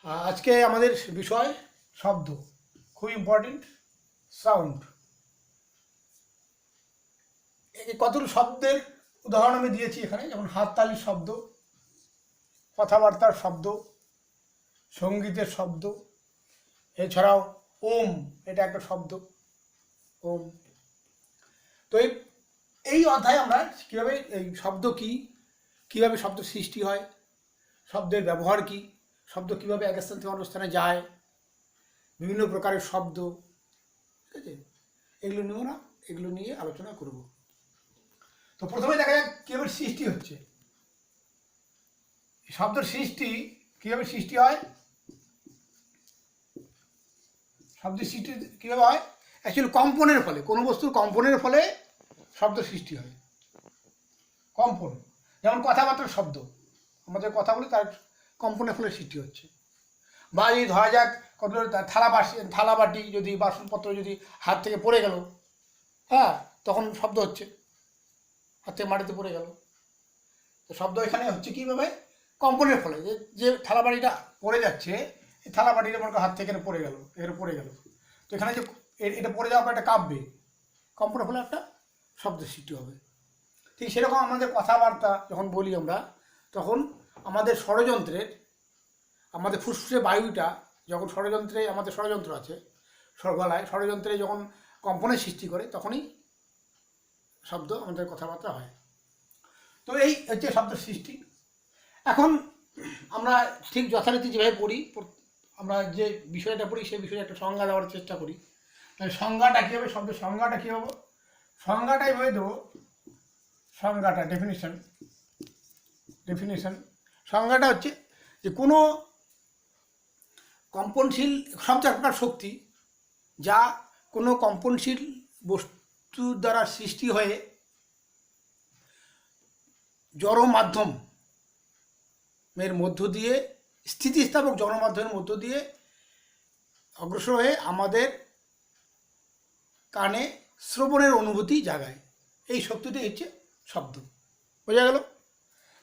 আজকে আমাদের বিষয় শব্দ, খুব ইম্পর্টেন্ট। সাউন্ড। এই কতগুলো শব্দের উদাহরণ আমি দিয়েছি এখানে, যেমন হাততালির শব্দ, কথাবার্তার শব্দ, সঙ্গীতের শব্দ, এছাড়াও ওম, এটা একটা শব্দ, ওম। তো এই অধ্যায়ে আমরা কীভাবে এই শব্দ কী, কীভাবে শব্দ সৃষ্টি হয়, শব্দের ব্যবহার কী, শব্দ কীভাবে এক স্থান থেকে অন্য স্থানে যায়, বিভিন্ন প্রকারের শব্দ, ঠিক আছে, এগুলো নিয়ে আলোচনা করব। তো প্রথমে দেখা যাক কীভাবে সৃষ্টি হচ্ছে। শব্দের সৃষ্টি কীভাবে সৃষ্টি হয়, শব্দের সৃষ্টি কীভাবে হয়? অ্যাকচুয়ালি কম্পনের ফলে, কোনো বস্তুর কম্পনের ফলে শব্দ সৃষ্টি হয়। কম্পন, যেমন কথাবার্তার শব্দ, আমাদের কথা বলি তার কম্পনের ফলে সৃষ্টি হচ্ছে। বা এই ধরা যাক কত থালাবাটি যদি বাসনপত্র যদি হাত থেকে পড়ে গেল, হ্যাঁ, তখন শব্দ হচ্ছে, হাত থেকে মাটিতে পড়ে গেল। তো শব্দ এখানে হচ্ছে কীভাবে? কম্পনের ফলে। যে থালাবাটিটা পড়ে যাচ্ছে, এই থালাবাটিটা মনে করো হাত থেকে পড়ে গেল, এখানে পড়ে গেল, তো এখানে যে এটা পড়ে যাওয়ার পর একটা কাঁপবে, কম্পনের ফলে একটা শব্দ সৃষ্টি হবে। ঠিক সেরকম আমাদের কথাবার্তা যখন বলি আমরা, তখন আমাদের ষড়যন্ত্রের, আমাদের ফুসফুসে বায়ুটা যখন আমাদের ষড়যন্ত্র আছে গলায়, ষড়যন্ত্রে যখন কম্পনের সৃষ্টি করে, তখনই শব্দ আমাদের কথাবার্তা হয়। তো এই হচ্ছে শব্দের সৃষ্টি। এখন আমরা ঠিক যথারীতি যেভাবে পড়ি, আমরা যে বিষয়টা পড়ি সেই বিষয়ে একটা সংজ্ঞা দেওয়ার চেষ্টা করি। তাহলে সংজ্ঞাটা কী হবে, শব্দের সংজ্ঞাটা কী হবে? সংজ্ঞাটা এইভাবে দেবো, সংজ্ঞাটা ডেফিনিশন সংজ্ঞাটা হচ্ছে যে কোনো কম্পনশীল, সব চার প্রকার শক্তি যা কোনো কম্পনশীল বস্তুর দ্বারা সৃষ্টি হয়ে জড় মাধ্যমের মধ্য দিয়ে, স্থিতিস্থাপক জড় মাধ্যমের মধ্য দিয়ে অগ্রসর হয়ে আমাদের কানে শ্রবণের অনুভূতি জাগায়, এই শক্তিটি হচ্ছে শব্দ। বোঝা গেল?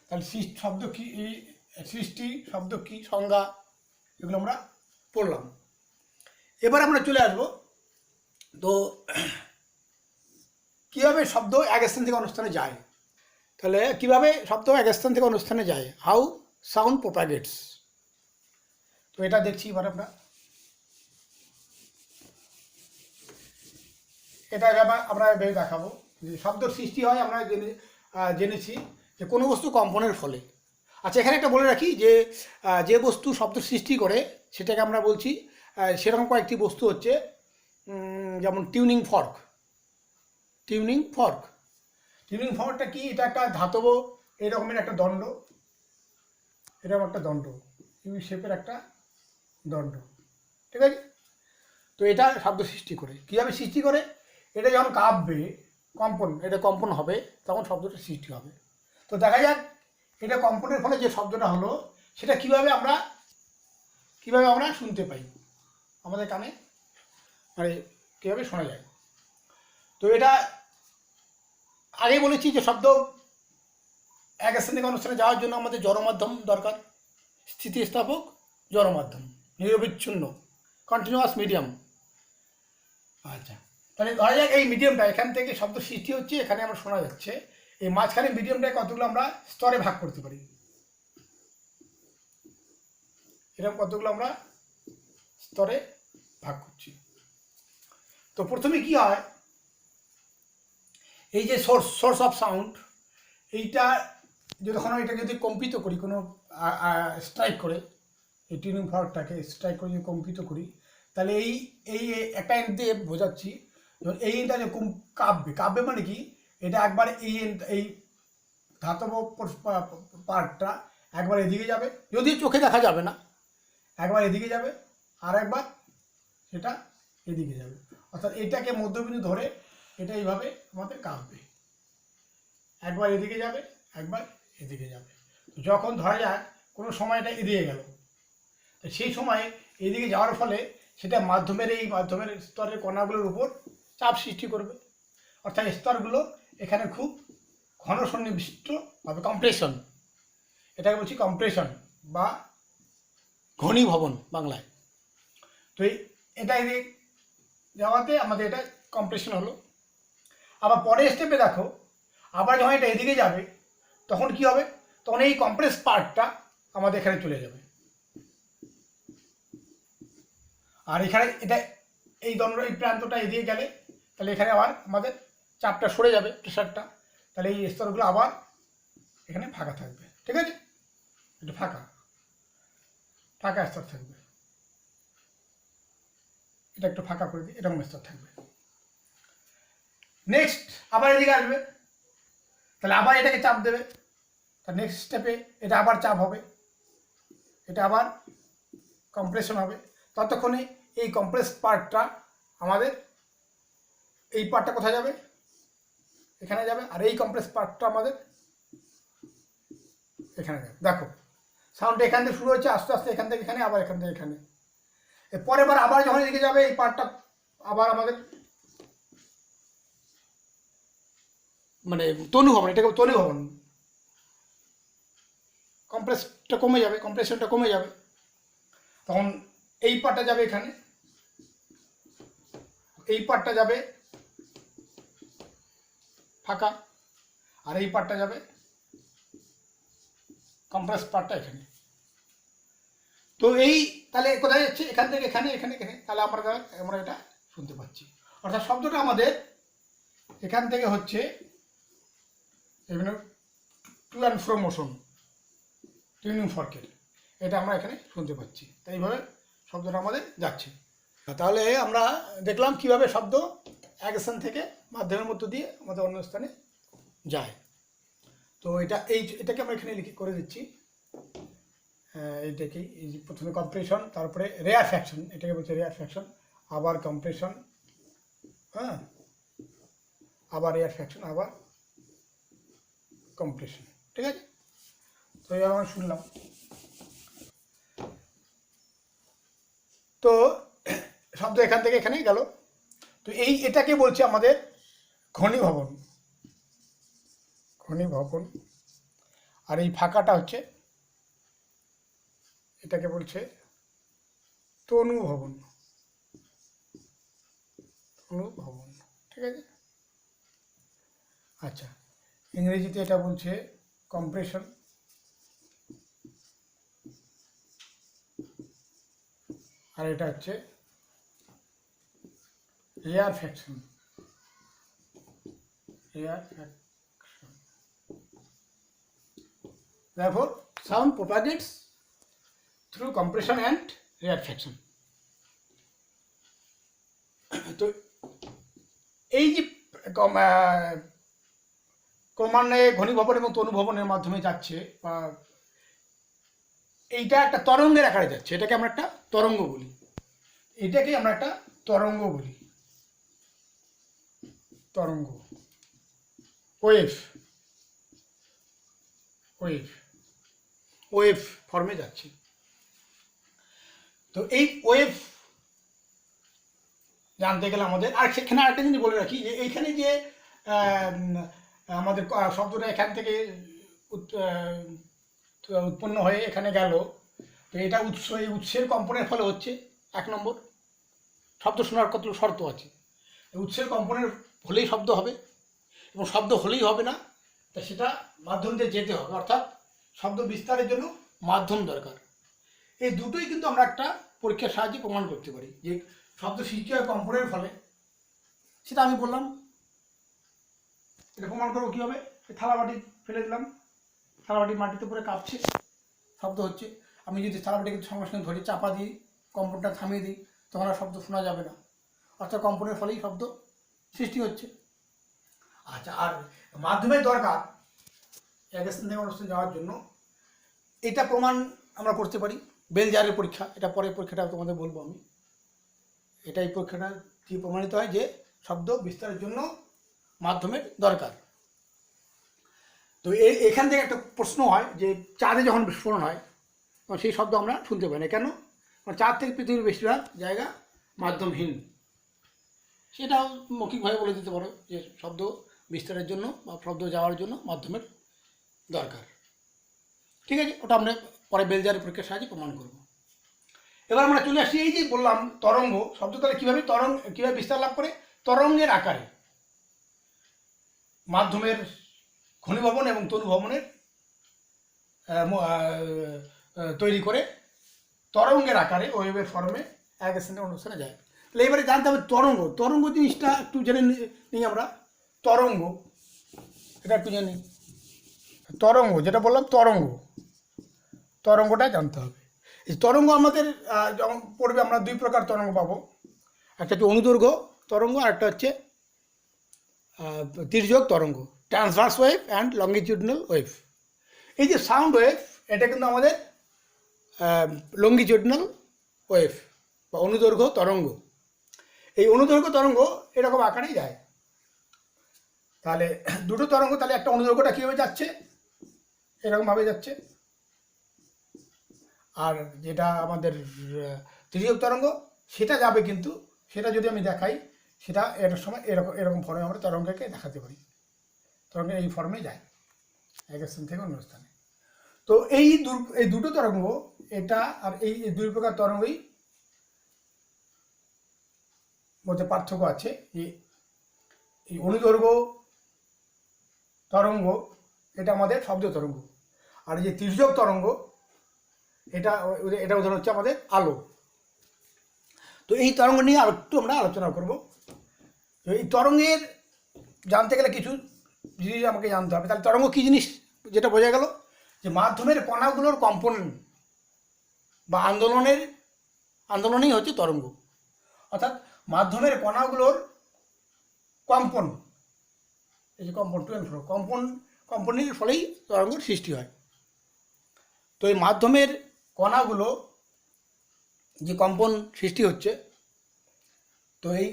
তাহলে শব্দ কী, সৃষ্টি, শব্দ কী, সংজ্ঞা, এগুলো আমরা পড়লাম। এবার আমরা চলে আসবো তো কীভাবে শব্দ এক স্থান থেকে অন্য স্থানে যায়। তাহলে কীভাবে শব্দ এক স্থান থেকে অন্য স্থানে যায়, হাউ সাউন্ড প্রোপাগেটস। তো এটা দেখছি এবার এটা আমরা ভেবে দেখাবো যে শব্দের সৃষ্টি হয়, আমরা জেনেছি যে কোনো বস্তু কম্পনের ফলে। আচ্ছা, এখানে একটা বলে রাখি যে যে বস্তু শব্দ সৃষ্টি করে সেটাকে আমরা বলছি, সেরকম কয়েকটি বস্তু হচ্ছে, যেমন টিউনিং ফর্কটা কি? এটা একটা ধাতব এরকমের একটা দণ্ড, এরকম একটা দণ্ড, ইউ শেপের একটা দণ্ড, ঠিক আছে? তো এটা শব্দ সৃষ্টি করে। কীভাবে সৃষ্টি করে? এটা যখন কাঁপবে, এটা কম্পন হবে, তখন শব্দটা সৃষ্টি হবে। তো দেখা যাক এটা কম্পনের ফলে যে শব্দটা হলো, সেটা কিভাবে আমরা শুনতে পাই, আমাদের কানে, মানে কীভাবে শোনা যায়। তো এটা আগেই বলেছি যে শব্দ এক স্থান থেকে অন্য স্থানে যাওয়ার জন্য আমাদের জড়মাধ্যম দরকার, স্থিতিস্থাপক জড়মাধ্যম, নিরবিচ্ছিন্ন কন্টিনিউয়াস মিডিয়াম। আচ্ছা, তাহলে ধরা যাক এই মিডিয়ামটা, এখান থেকে শব্দ সৃষ্টি হচ্ছে, এখানে আমরা শোনা যাচ্ছে, এই মাঝখানে মিডিয়ামটায় কতগুলো আমরা স্তরে ভাগ করতে পারি, এরকম কতগুলো আমরা স্তরে ভাগ করছি। তো প্রথমে কি হয়, এই যে সোর্স অফ সাউন্ড, এইটা যখন এটা যদি কম্পিত করি, কোনো স্ট্রাইক করে, এই টিউনিং ফর্কটাকে স্ট্রাইক করে যদি কম্পিত করি, তাহলে এই একটা এন্ড দিয়ে বোঝাচ্ছি, এই এন্ডটা যে কাঁপবে মানে কি, এটা একবার এই ধাতব পার্টটা একবার এদিকে যাবে, যদিও চোখে দেখা যাবে না, একবার এদিকে যাবে, আর একবার সেটা এদিকে যাবে, অর্থাৎ এটাকে মধ্যবিন্দু ধরে এটা এইভাবে আমাদের কাঁপবে, একবার এদিকে যাবে, একবার এদিকে যাবে। যখন ধরা যাক কোনো সময় এটা এদিকে গেল, তো সেই সময় এদিকে যাওয়ার ফলে সেটা মাধ্যমের স্তরের কণাগুলোর উপর চাপ সৃষ্টি করবে, অর্থাৎ স্তরগুলো এখানে খুব ঘন সন্নিবিষ্ট হবে, কম্প্রেশন, এটাকে বলছি কম্প্রেশন বা ঘনীভবন বাংলায়। তো এটা এদিকে যাওয়াতে আমাদের এটা কম্প্রেশন হলো। আবার পরের স্টেপে দেখো, আবার যখন এটা এদিকে যাবে তখন কি হবে, তখন এই কম্প্রেস পার্টটা আমাদের এখানে চলে যাবে, আর এখানে এটা এই দণ্ড এই প্রান্তটা এদিকে গেলে তাহলে এখানে আবার আমাদের চাপটা সরে যাবে, প্রেশারটা, তাহলে এই স্তরগুলো আবার এখানে ফাঁকা থাকবে। ঠিক আছে, একটু ফাঁকা ফাঁকা স্তর থাকবে, এটা একটু ফাঁকা করে দিই, এরকম স্তর থাকবে। নেক্সট আবার এদিকে আসবে, তাহলে আবার এটাকে চাপ দেবে, তার নেক্সট স্টেপে এটা আবার চাপ হবে, এটা আবার কম্প্রেশন হবে। ততক্ষণে এই কম্প্রেস পার্টটা আমাদের এই পার্টটা কোথায় যাবে, এখানে যাবে, আর এই কম্প্রেস পার্টটা আমাদের এখানে যাবে। দেখো সাউন্ডটা এখান থেকে শুরু হচ্ছে, আস্তে আস্তে এখান থেকে এখানে, আবার এখান থেকে এখানে, পরের বার আবার যখন এদিকে যাবে এই পার্টটা আবার আমাদের মানে তনু ভবন, এটাকে তনু ভবন, কম্প্রেসটা কমে যাবে, কম্প্রেশনটা কমে যাবে, তখন এই পার্টটা যাবে এখানে, এই পার্টটা যাবে ফাঁকা, আর এই পার্টটা যাবে কম্প্রেস পার্টটা এখানে। তো এই তাহলে কোথায় যাচ্ছে, এখান থেকে এখানে, এখানে এখানে, তাহলে আমরা এটা শুনতে পাচ্ছি। অর্থাৎ শব্দটা আমাদের এখান থেকে হচ্ছে বিভিন্ন to and fro motion, tuning ফর্কের, এটা আমরা এখানে শুনতে পাচ্ছি। তাই এইভাবে শব্দটা আমাদের যাচ্ছে। তাহলে আমরা দেখলাম কিভাবে শব্দ এক স্থান থেকে মাধ্যমের মধ্য দিয়ে আমাদের অন্য স্থানে যায়। তো এটাকে আমরা এখানে লিখে করে দিচ্ছি, এইটাকে প্রথমে কম্প্রেশন, তারপরে রেয়ারফ্যাকশন, এটাকে বলছে রেয়ারফ্যাকশন, আবার কম্প্রেশন, হ্যাঁ, আবার রেয়ারফ্যাকশন, আবার কম্প্রেশন। ঠিক আছে, তো এবার আমরা শুনলাম। তো শব্দ এখান থেকে এখানে গেল। তো এটাকে বলছে আমাদের ঘনীভবন, ঘনীভবন। আর এই ফাঁকাটা হচ্ছে, এটাকে বলছে তনুভবন, তনুভবন। ঠিক আছে, আচ্ছা, ইংরেজিতে এটা বলছে কম্প্রেশন, আর এটা হচ্ছে রেয়ারফ্যাকশন, রেয়ারফ্যাকশন। Therefore, sound propagates through compression and rarefaction. তো এই যে ক্রমান্বয়ে ঘনীভবন এবং তনুভবনের মাধ্যমে যাচ্ছে, বা এইটা একটা তরঙ্গের আকারে যাচ্ছে, এটাকে আমরা একটা তরঙ্গ বলি, এটাকে আমরা একটা তরঙ্গ বলি, তরঙ্গ, ওয়েভ, ওয়েভ, ওয়েভ ফর্মে যাচ্ছে। তো এই ওয়েভ জানতে গেলে আমাদের, আর সেখানে আরেকটা জিনিস বলে রাখি, যে এইখানে যে আমাদের শব্দটা এখান থেকে উৎপন্ন হয়ে এখানে গেল, তো এটা এই উৎসের কম্পনের ফলে হচ্ছে। 1 নম্বর, শব্দ শোনার কত শর্ত আছে, উৎসের কম্পনের হলেই শব্দ হবে, এবং শব্দ হলেই হবে না, তা সেটা মাধ্যম দিয়ে যেতে হবে, অর্থাৎ শব্দ বিস্তারের জন্য মাধ্যম দরকার। এই দুটোই কিন্তু আমরা একটা পরীক্ষার সাহায্যে প্রমাণ করতে পারি, যে শব্দ সৃষ্টি হয় কম্পনের ফলে। সেটা আমি বললাম, এটা প্রমাণ করবো কীভাবে, থালাবাটি ফেলে দিলাম, থালাবাটি মাটিতে পরে কাঁপছে, শব্দ হচ্ছে। আমি যদি থালাবাটিকে সঙ্গে সঙ্গে ধরে চাপা দিই, কম্পনটা থামিয়ে দিই, তখন আর শব্দ শোনা যাবে না, অর্থাৎ কম্পনের ফলেই শব্দ সৃষ্টি হচ্ছে। আচ্ছা, আর মাধ্যমের দরকার এক স্থান থেকে অন্য স্থানে যাওয়ার জন্য, এটা প্রমাণ আমরা করতে পারি বেল জারের পরীক্ষা, এটা পরের পরীক্ষাটা তোমাদের বলবো আমি। এটাই পরীক্ষাটা দিয়ে প্রমাণিত হয় যে শব্দ বিস্তারের জন্য মাধ্যমের দরকার। তো এখান থেকে একটা প্রশ্ন হয় যে চাঁদে যখন বিস্ফোরণ হয় তখন সেই শব্দ আমরা শুনতে পাই না, কেন? কারণ চাঁদ থেকে পৃথিবীর বেশিরভাগ জায়গা মাধ্যমহীন। সেটাও মৌখিকভাবে বলে দিতে পারো যে শব্দ বিস্তারের জন্য বা শব্দ যাওয়ার জন্য মাধ্যমের দরকার। ঠিক আছে, ওটা আমরা পরে বেল জারের পরীক্ষার সাহায্যে প্রমাণ করব। এবার আমরা চলে আসছি এই যে বললাম তরঙ্গ শব্দ, তাহলে কীভাবে বিস্তার লাভ করে? তরঙ্গের আকারে মাধ্যমের ঘনীভবন এবং তনুভবনের তৈরি করে তরঙ্গের আকারে ওয়েভের ফর্মে এক স্থান থেকে অন্য স্থানে যায়। তাহলে এবারে জানতে হবে তরঙ্গ জিনিসটা একটু জেনে নিই আমরা। তরঙ্গ এটা একটু জেনে নিই। তরঙ্গ যেটা বললাম তরঙ্গটা জানতে হবে। এই তরঙ্গ আমাদের যখন পড়বে আমরা দুই প্রকার তরঙ্গ পাবো, একটা হচ্ছে অনুদৈর্ঘ্য তরঙ্গ আর একটা হচ্ছে তির্যক তরঙ্গ, transverse wave and longitudinal wave. এই যে সাউন্ড ওয়েভ এটা কিন্তু আমাদের লঙ্গিটিউডনাল ওয়েভ বা অনুদৈর্ঘ্য তরঙ্গ। এই অনুদৈর্ঘ্য তরঙ্গ এরকম আকারেই যায়। তাহলে দুটো তরঙ্গ, তাহলে একটা অনুদৈর্ঘ্যটা কীভাবে যাচ্ছে? এরকমভাবে যাচ্ছে, আর যেটা আমাদের তির্যক তরঙ্গ সেটা যাবে, কিন্তু সেটা যদি আমি দেখাই সেটা এর সময় এরকম ফর্মে আমরা তরঙ্গকে দেখাতে পারি। তরঙ্গ এই ফর্মে যায় এক স্থান থেকে অন্য স্থানে। তো এই দুটো তরঙ্গ, এটা আর এই দুই প্রকার তরঙ্গই মধ্যে পার্থক্য আছে। এই অনুদৈর্ঘ্য তরঙ্গ এটা আমাদের শব্দ তরঙ্গ, আর যে তির্যক তরঙ্গ এটা উদাহরণ হচ্ছে আমাদের আলো। তো এই তরঙ্গ নিয়ে আর একটু আমরা আলোচনা করব। তো এই তরঙ্গের জানতে গেলে কিছু জিনিস আমাকে জানতে হবে। তাহলে তরঙ্গ কী জিনিস যেটা বোঝা গেল, যে মাধ্যমের কণাগুলোর কম্পন বা আন্দোলনই হচ্ছে তরঙ্গ। অর্থাৎ মাধ্যমের কণাগুলোর কম্পন, এই যে কম্পন টু অ্যান্ড ফ্রো, কম্পনের ফলেই তরঙ্গের সৃষ্টি হয়। তো এই মাধ্যমের কণাগুলো যে কম্পন সৃষ্টি হচ্ছে, তো এই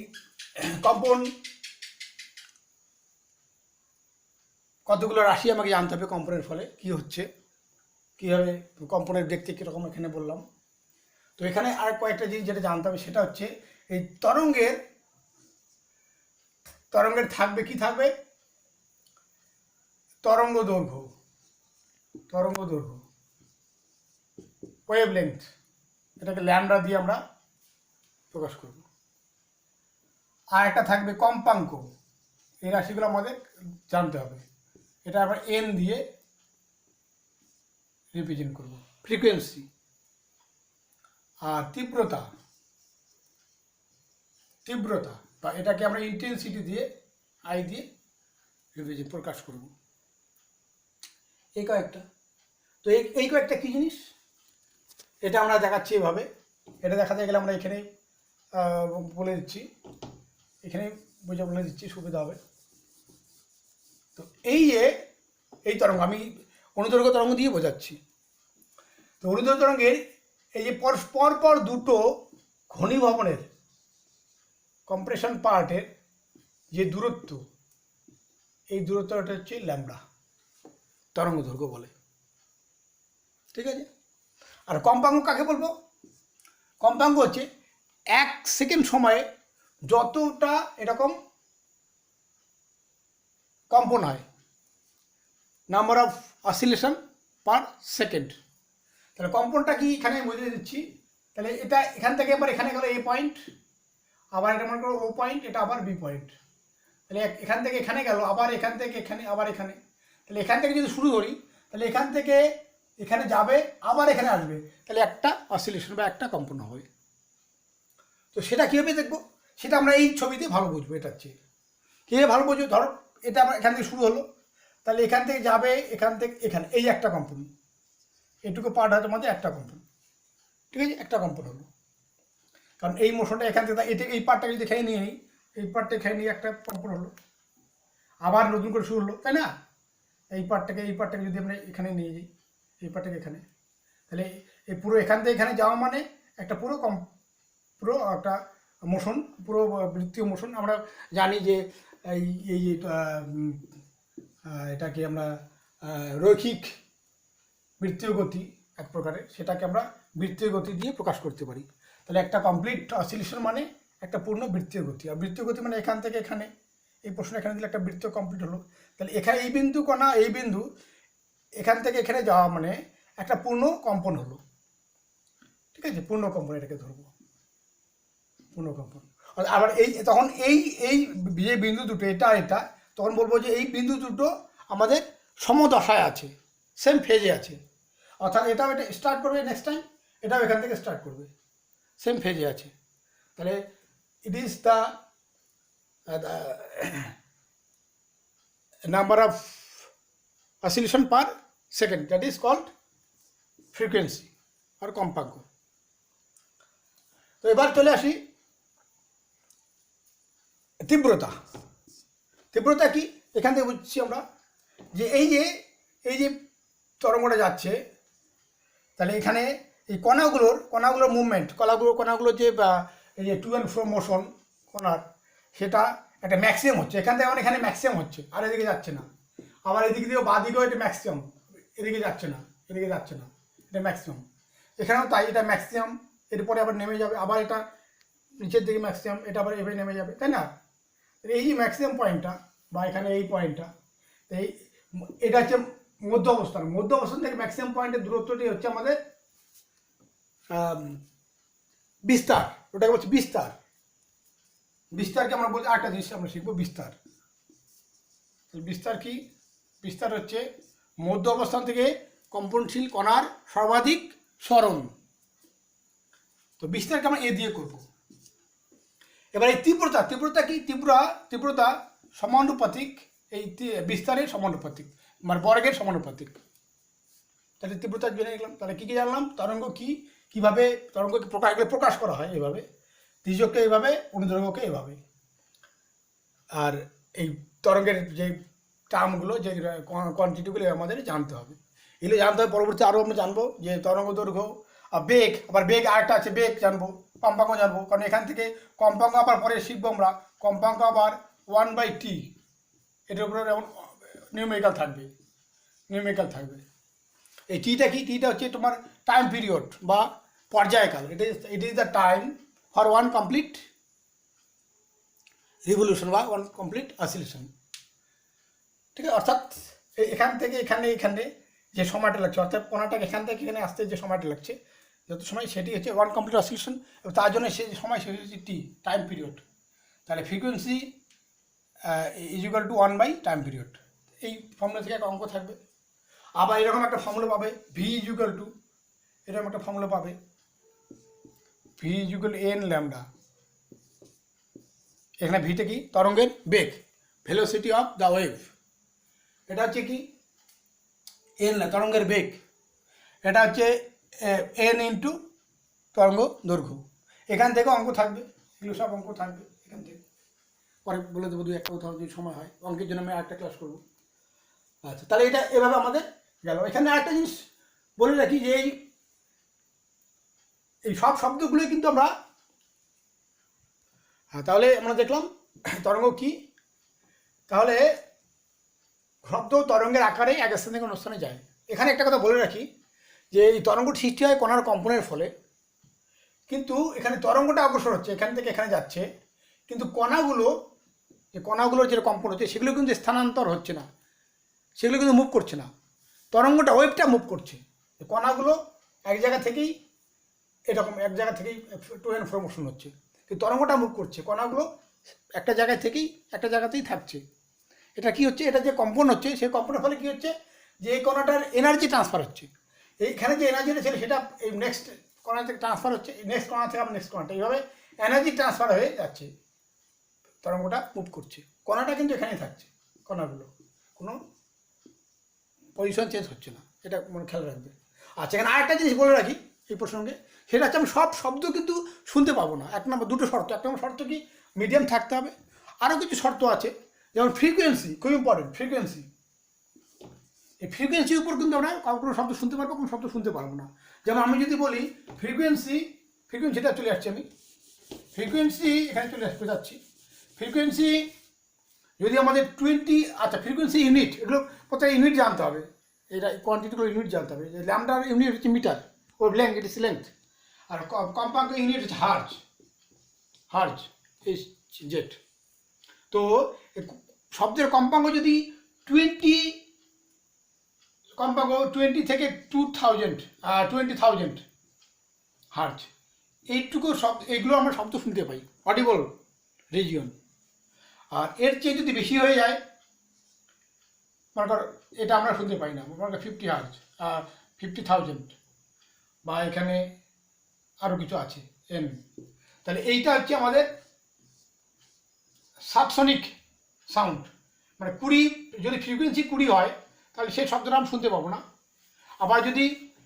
কম্পন কতগুলো রাশি আমাকে জানতে হবে কম্পনের ফলে কি হচ্ছে, কীভাবে কম্পনের দেখতে কীরকম এখানে বললাম। তো এখানে আর কয়েকটা জিনিস যেটা জানতে হবে সেটা হচ্ছে এই তরঙ্গের থাকবে কি থাকবে? তরঙ্গ দৈর্ঘ্য ওয়েভ লেন্থ, এটাকে ল্যামডা দিয়ে আমরা প্রকাশ করব। আর একটা থাকবে কম্পাঙ্ক, এই রাশিগুলো আমাদের জানতে হবে, এটা আমরা এন দিয়ে রিপ্রেজেন্ট করব। ফ্রিকোয়েন্সি আর তীব্রতা বা এটাকে আমরা ইন্টেন্সিটি দিয়ে আই দিয়ে রিপ্রেজেন্ট প্রকাশ করব। এই কয়েকটা, তো এই কয়েকটা কী জিনিস এটা আমরা দেখাচ্ছি এভাবে। এটা দেখাতে গেলে আমরা এখানে বলে দিচ্ছি, এখানে বলে দিচ্ছি, সুবিধা হবে। তো এই তরঙ্গ আমি অনুদৈর্ঘ্য তরঙ্গ দিয়ে বোঝাচ্ছি। তো অনুদৈর্ঘ্য তরঙ্গের এই যে পর দুটো ঘনীভবনের কম্প্রেশন পার্টের যে দূরত্ব, এই দূরত্বটা হচ্ছে ল্যামডা, তরঙ্গ দৈর্ঘ্য বলে। ঠিক আছে। আর কম্পাঙ্ক কাকে বলবো? কম্পাঙ্ক হচ্ছে 1 সেকেন্ড সময়ে যতটা এরকম কম্পন হয়, number of oscillation per second. তাহলে কম্পনটা কি এখানে বুঝিয়ে দিচ্ছি। তাহলে এটা এখান থেকে আবার এখানে গেল এ পয়েন্ট, আবার এটা মনে করো ও পয়েন্ট, এটা আবার বি পয়েন্ট। তাহলে এখান থেকে এখানে গেল, আবার এখান থেকে এখানে, আবার এখানে। তাহলে এখান থেকে যদি শুরু করি, তাহলে এখান থেকে এখানে যাবে, আবার এখানে আসবে, তাহলে একটা অসিলেশন বা একটা কম্পন হবে। তো সেটা কীভাবে দেখবো? সেটা আমরা এই ছবিতে ভালো বুঝবো। এটা হচ্ছে কীভাবে ভালো বুঝবো, ধরো এটা আমার এখান থেকে শুরু হলো, তাহলে এখান থেকে যাবে, এখান থেকে এখানে, এই একটা কম্পন, এইটুকু পার্ট হয়তো মধ্যে একটা কম্পন। ঠিক আছে, একটা কম্পন হলো, কারণ এই মোশনটা এখান থেকে এই পার্টটাকে যদি এখানে নিয়ে নিই, এই পার্টটা এখানে নিয়ে একটা কম্পন হলো, আবার নতুন করে শুরু হলো, তাই না? এই পার্টটাকে যদি আমরা এখানে নিয়ে যাই, এই পার্টটাকে এখানে, তাহলে এই পুরো এখান থেকে এখানে যাওয়া মানে একটা পুরো একটা মোশন, পুরো বৃত্তীয় মোশন। আমরা জানি যে এটাকে আমরা রৈখিক বৃত্তীয় গতি এক প্রকারের, সেটাকে আমরা বৃত্তীয় গতি দিয়ে প্রকাশ করতে পারি। তাহলে একটা কমপ্লিট অসিলেশন মানে একটা পূর্ণ বৃত্তীয় গতি। আর বৃত্তীয় গতি মানে এখান থেকে এখানে, এই প্রশ্ন এখানে দিলে একটা বৃত্ত কমপ্লিট হলো। তাহলে এখানে এই বিন্দু কণা, এই বিন্দু এখান থেকে এখানে যাওয়া মানে একটা পূর্ণ কম্পন হলো। ঠিক আছে, পূর্ণ কম্পন এটাকে ধরবো, পূর্ণ কম্পন। আবার এই তখন এই এই যে বিন্দু দুটো এটা এটা, তখন বলবো যে এই বিন্দু দুটো আমাদের সমদশায় আছে, সেম ফেজে আছে। অর্থাৎ এটাও এটা স্টার্ট করবে নেক্সট টাইম, এটাও এখান থেকে স্টার্ট করবে, সেম ফেজে আছে। তাহলে it is the number of oscillation per second, that is called frequency আর কম্পাঙ্ক। তো এবার চলে আসি তীব্রতা। তীব্রতা কি? এখান থেকে বুঝছি আমরা যে এই যে তরঙ্গটা যাচ্ছে, তাহলে এখানে এই কণাগুলোর মুভমেন্ট, কণাগুলোর যে এই যে টু অ্যান্ড ফ্রো মোশন কণার, সেটা একটা ম্যাক্সিমাম হচ্ছে। এখান থেকে এখানে ম্যাক্সিমাম হচ্ছে, আর এদিকে যাচ্ছে না। আবার এদিকে দিয়েও বাঁ দিকেও এটা ম্যাক্সিমাম, এদিকে যাচ্ছে না, এদিকে যাচ্ছে না, এটা ম্যাক্সিমাম। এখানেও তাই, এটা ম্যাক্সিমাম, এরপরে আবার নেমে যাবে, আবার এটা নিচের দিকে ম্যাক্সিমাম, এটা আবার এভাবে নেমে যাবে, তাই না? এই যে ম্যাক্সিমাম পয়েন্টটা বা এখানে এই পয়েন্টটা, এটা হচ্ছে মধ্য অবস্থান। মধ্য অবস্থান থেকে ম্যাক্সিমাম পয়েন্টের দূরত্বটি হচ্ছে আমাদের বিস্তার, ওটাকে বলছি বিস্তার। বিস্তারকে আমরা বলছি, আরেকটা জিনিস আমরা শিখবো, বিস্তার। বিস্তার কি? বিস্তার হচ্ছে মধ্য অবস্থান থেকে কম্পনশীল কণার সর্বাধিক সরণ। তো বিস্তারকে আমরা এ দিয়ে করবো। এবার এই তীব্রতা কি? তীব্রতা সমানুপাতিক এই বিস্তারের সমানুপাতিক, মানে বর্গের সমানুপাতিক। তাহলে তীব্রতা জেনে নিলাম। তাহলে কী জানলাম? তরঙ্গ কি, কীভাবে তরঙ্গকে প্রকাশ করা হয়, এইভাবে তির্যককে এইভাবে, অনুদৈর্ঘ্যকে এইভাবে। আর এই তরঙ্গের যে টার্মগুলো, যে কোয়ান্টিটিগুলো আমাদের জানতে হবে। এগুলো জানতে হবে। পরবর্তী আরও আমরা জানবো যে তরঙ্গ দৈর্ঘ্য আর বেগ, আবার বেগ আরেকটা আছে, বেগ জানবো, কম্পাঙ্ক জানবো। কারণ এখান থেকে কম্পাঙ্ক আবার পরে শিখবো আমরা, কম্পাঙ্ক আবার 1/t, এটার উপরে যেমন নিউমেরিক্যাল থাকবে। এই টিটা কি? টিটা হচ্ছে তোমার টাইম পিরিয়ড বা পর্যায়কাল। It is the time for one complete revolution বা ওয়ান কমপ্লিট অসিলেশন। ঠিক আছে? অর্থাৎ এখান থেকে এখানে যে সময়টা লাগছে, অর্থাৎ কোণাটাকে এখান থেকে এখানে আসতে যে সময়টা লাগছে, যত সময়, সেটি হচ্ছে ওয়ান কমপ্লিট অসিলেশন। তার জন্য সেই সময় সেটি হচ্ছে টি, টাইম পিরিয়ড। তাহলে ফ্রিকোয়েন্সি ইজ ইকুয়াল টু 1/টাইম পিরিয়ড। এই ফর্মুলা থেকে একটা অঙ্ক থাকবে। আবার এরকম একটা ফর্মুলা পাবে, ভি ইজ ইকুয়াল টু, এরকম একটা ফর্মুলা পাবে, V is equal two N lambda. এখানে ভিটা কি? তরঙ্গের বেগ, ভেলোসিটি অফ দ্য ওয়েভ। এটা হচ্ছে কি? এন, তরঙ্গের বেগ। এটা হচ্ছে এন ইন্টু তরঙ্গ দৈর্ঘ্য। এখান থেকে অঙ্ক থাকবে, এগুলো সব অঙ্ক থাকবে এখান থেকে। পরে বলে দেবো, 2-1 কোথাও যদি সময় হয়। অঙ্কের জন্য আমি আরেকটা ক্লাস করবো। আচ্ছা, তাহলে এটা এভাবে আমাদের গেল। এখানে আরেকটা জিনিস বলে রাখি যে এই সব শব্দগুলোই কিন্তু আমরা, তাহলে আমরা দেখলাম তরঙ্গ কি। তাহলে শব্দ তরঙ্গের আকারে এক স্থান থেকে অন্য স্থানে যায়। এখানে একটা কথা বলে রাখি যে এই তরঙ্গ সৃষ্টি হয় কণার কম্পনের ফলে, কিন্তু এখানে তরঙ্গটা অগ্রসর হচ্ছে, এখান থেকে এখানে যাচ্ছে, কিন্তু কণাগুলোর যে কম্পন হচ্ছে সেগুলো কিন্তু স্থানান্তর হচ্ছে না, সেগুলো কিন্তু মুভ করছে না। তরঙ্গটা, ওয়েভটা মুভ করছে। কণাগুলো এক জায়গা থেকেই এরকম, এক জায়গা থেকেই টু অ্যান্ড ফ্রো মোশন হচ্ছে, কিন্তু তরঙ্গটা মুভ করছে। কণাগুলো একটা জায়গায় থেকেই একটা জায়গাতেই থাকছে। এটা কি হচ্ছে? এটা যে কম্পন হচ্ছে, সেই কম্পনের ফলে কী হচ্ছে? যে এই কণাটার এনার্জি ট্রান্সফার হচ্ছে। এইখানে যে এনার্জিটা ছিল সেটা এই নেক্সট কণা থেকে ট্রান্সফার হচ্ছে, নেক্সট কণা থেকে আবার নেক্সট কণাটা, এইভাবে এনার্জি ট্রান্সফার হয়ে যাচ্ছে। তরঙ্গটা মুভ করছে, কণাটা কিন্তু এখানেই থাকছে। কণাগুলো কোনো পজিশন চেঞ্জ হচ্ছে না, এটা মনে খেয়াল রাখবে। আচ্ছা, এখানে আরেকটা জিনিস বলে রাখি এই প্রসঙ্গে, সেটা হচ্ছে আমি সব শব্দ কিন্তু শুনতে পাবো না। 1 নম্বর 2টো শর্ত। 1 নম্বর শর্ত কি? মিডিয়াম থাকতে হবে। আরও কিছু শর্ত আছে, যেমন ফ্রিকোয়েন্সি, খুব ইম্পর্টেন্ট। ফ্রিকোয়েন্সি, এই ফ্রিকোয়েন্সির উপর কিন্তু আমরা কোনো শব্দ শুনতে পারবো, কোনো শব্দ শুনতে পারবো না। যেমন আমি যদি বলি ফ্রিকোয়েন্সিটা চলে আসছে, আমি ফ্রিকোয়েন্সি এখানে চলে আসতে যাচ্ছি। ফ্রিকোয়েন্সি যদি আমাদের 20, আচ্ছা, ফ্রিকোয়েন্সি ইউনিট, এগুলো প্রত্যেক ইউনিট জানতে হবে। এটা কোয়ান্টিটিগুলো ইউনিট জানতে হবে। যে ল্যামডার ইউনিট হচ্ছে মিটার, ওর লেন্থ, ইট ইস লেন্থ। আর কম্পাঙ্ক ইউনিট হচ্ছে হার্জ ইস জেট। তো শব্দের কম্পাঙ্ক যদি 20 থেকে 2000 হার্জ, এইটুকু শব্দ, এগুলো আমরা শব্দ শুনতে পাই, অডিবল রিজিয়ন। আর এর চেয়ে যদি বেশি হয়ে যায়, মনে করো এটা আমরা শুনতে পাই না, মনে করো 50 হার্জ, 50,000, বা এখানে আরও কিছু আছে এন, তাহলে এইটা হচ্ছে আমাদের সাবসনিক সাউন্ড। মানে 20, যদি ফ্রিকোয়েন্সি 20 হয় তাহলে সেই শব্দটা আমরা শুনতে পাবো না। আবার যদি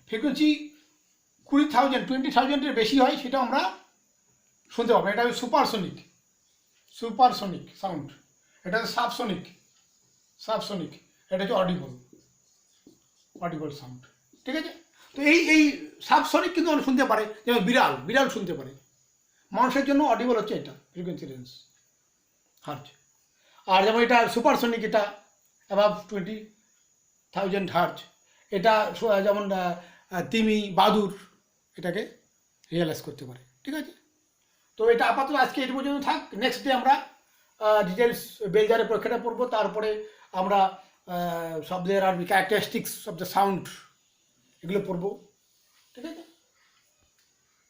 ফ্রিকোয়েন্সি 20,000 বেশি হয় সেটাও আমরা শুনতে পাবো। এটা হচ্ছে সুপারসনিক সাউন্ড। এটা হচ্ছে সাবসনিক, এটা হচ্ছে অডিবল সাউন্ড। ঠিক আছে? তো এই সাবসনিক কিন্তু আমরা শুনতে পারে, যেমন বিড়াল শুনতে পারে। মানুষের জন্য অডিবল হচ্ছে এটা ফ্রিকোয়েন্সি রেঞ্জ হার্জ। আর যেমন এটা সুপারসনিক, এটা অ্যাবাভ 20,000 হার্জ। এটা যেমন তিমি, বাদুর এটাকে রিয়েলাইজ করতে পারে। ঠিক আছে? তো এটা আপাতত আজকে এই পর্যন্ত থাক। নেক্সট ডে আমরা ডিটেলস বেলজারের পরীক্ষাটা পড়বো, তারপরে আমরা শব্দের আর ক্যারেক্টারিস্টিক্স অফ দ্য সাউন্ড এগুলো পড়বো। ঠিক আছে?